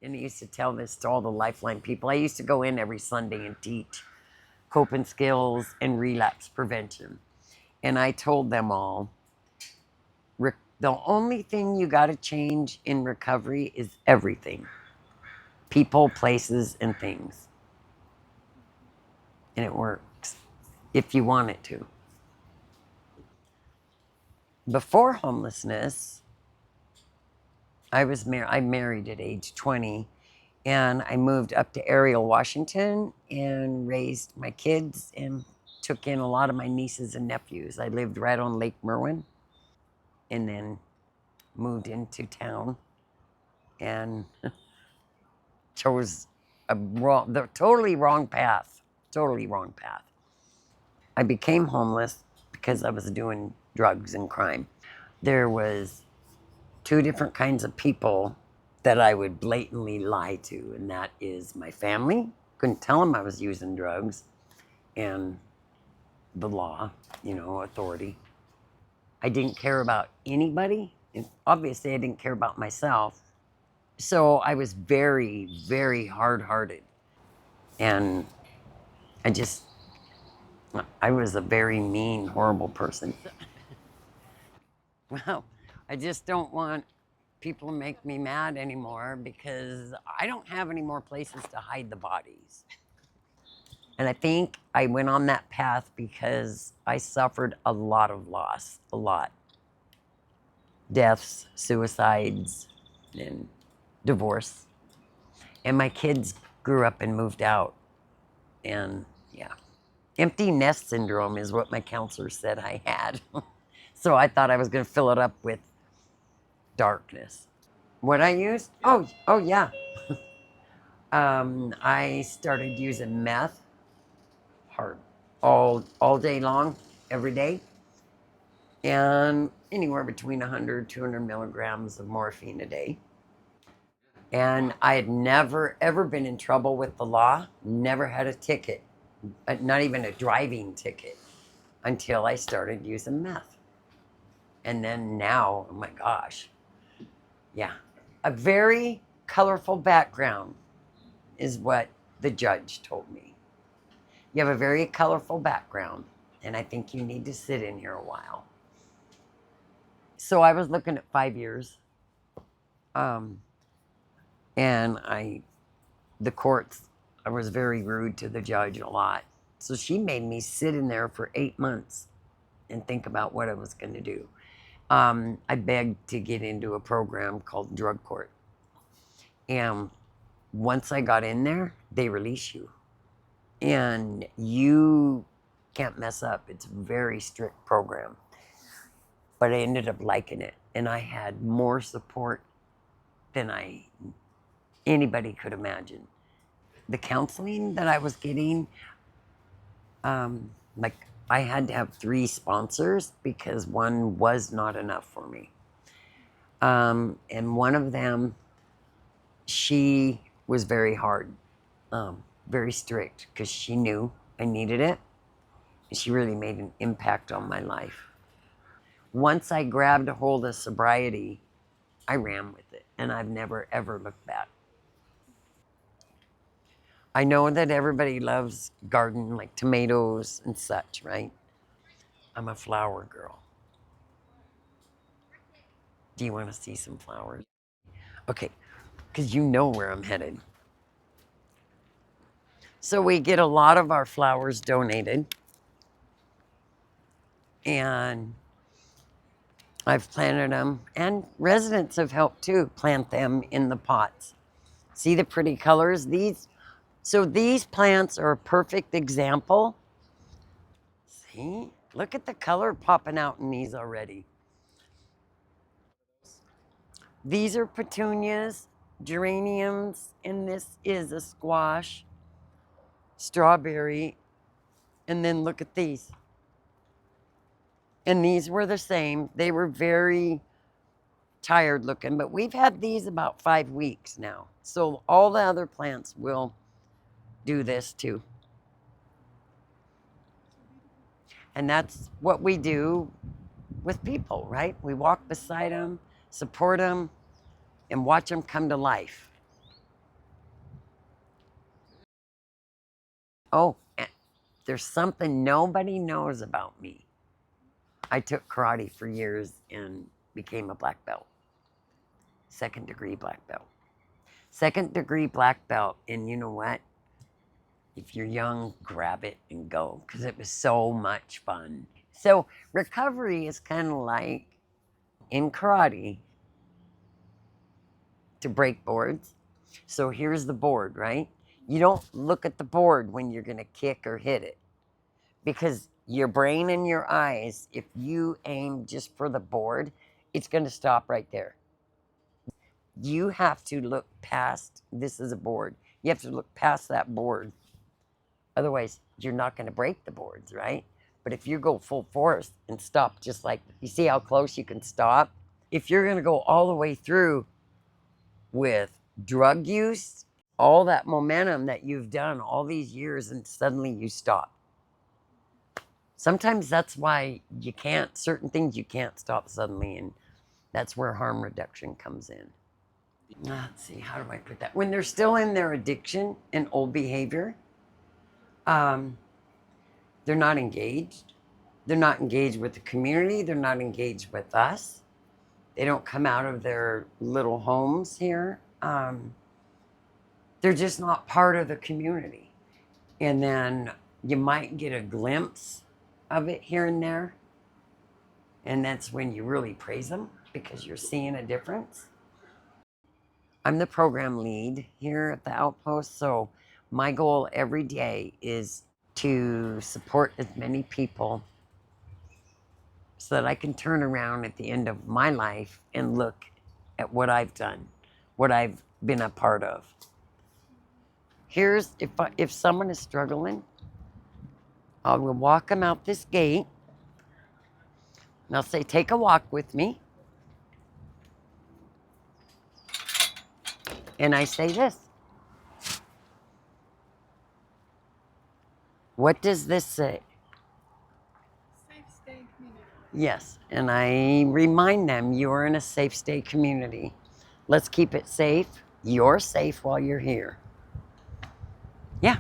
and I used to tell this to all the Lifeline people. I used to go in every Sunday and teach coping skills and relapse prevention. And I told them all, the only thing you got to change in recovery is everything: people, places, and things. And it works if you want it to. Before homelessness, I married at age 20, and I moved up to Ariel, Washington, and raised my kids and took in a lot of my nieces and nephews. I lived right on Lake Merwin, and then moved into town and chose the totally wrong path. Totally wrong path. I became homeless because I was doing drugs and crime. There was two different kinds of people that I would blatantly lie to, and that is my family. Couldn't tell them I was using drugs, and the law, authority. I didn't care about anybody, and obviously I didn't care about myself. So I was very, very hard-hearted, and I just, I was a very mean, horrible person. Well, I just don't want people to make me mad anymore because I don't have any more places to hide the bodies. And I think I went on that path because I suffered a lot of loss, a lot. Deaths, suicides, and divorce. And my kids grew up and moved out. And yeah, empty nest syndrome is what my counselor said I had. So I thought I was going to fill it up with darkness. What I used? Oh yeah. I started using meth hard all day long, every day, and anywhere between 100, 200 milligrams of morphine a day. And I had never ever been in trouble with the law. Never had a ticket, not even a driving ticket, until I started using meth. And then now, oh my gosh, yeah, a very colorful background is what the judge told me. You have a very colorful background, and I think you need to sit in here a while. So I was looking at 5 years, um, and the courts, I was very rude to the judge a lot. So she made me sit in there for 8 months and think about what I was going to do. I begged to get into a program called drug court. And once I got in there, they release you. And you can't mess up. It's a very strict program. But I ended up liking it. And I had more support than anybody could imagine. The counseling that I was getting, like I had to have 3 sponsors because one was not enough for me. And one of them, she was very hard, very strict, because she knew I needed it. And she really made an impact on my life. Once I grabbed a hold of sobriety, I ran with it, and I've never, ever looked back. I know that everybody loves garden, like tomatoes and such, right? I'm a flower girl. Do you want to see some flowers? Okay, because you know where I'm headed. So we get a lot of our flowers donated, and I've planted them, and residents have helped too plant them in the pots. See the pretty colors? These plants are a perfect example. See? Look at the color popping out in these already. These are petunias, geraniums, and this is a squash, strawberry, and then look at these. And these were the same. They were very tired looking, but we've had these about 5 weeks now. So all the other plants will do this too. And that's what we do with people, right? We walk beside them, support them, and watch them come to life. Oh, and there's something nobody knows about me. I took karate for years and became a black belt. Second degree black belt. Second degree black belt. And you know what? If you're young, grab it and go, because it was so much fun. So recovery is kind of like in karate to break boards. So here's the board, right? You don't look at the board when you're going to kick or hit it, because your brain and your eyes, if you aim just for the board, it's going to stop right there. You have to look past, this is a board. You have to look past that board. Otherwise, you're not going to break the boards, right? But if you go full force and stop, just like, you see how close you can stop? If you're going to go all the way through with drug use, all that momentum that you've done all these years, and suddenly you stop. Sometimes that's why you can't, certain things you can't stop suddenly, and that's where harm reduction comes in. Let's see, how do I put that? When they're still in their addiction and old behavior, they're not engaged. They're not engaged with the community. They're not engaged with us. They don't come out of their little homes here. They're just not part of the community. And then you might get a glimpse of it here and there. And that's when you really praise them, because you're seeing a difference. I'm the program lead here at the outpost. So my goal every day is to support as many people so that I can turn around at the end of my life and look at what I've done, what I've been a part of. Here's, if someone is struggling, I will walk them out this gate and I'll say, take a walk with me. And I say this. What does this say? Safe stay community. Yes, and I remind them, you're in a safe stay community. Let's keep it safe. You're safe while you're here. Yeah.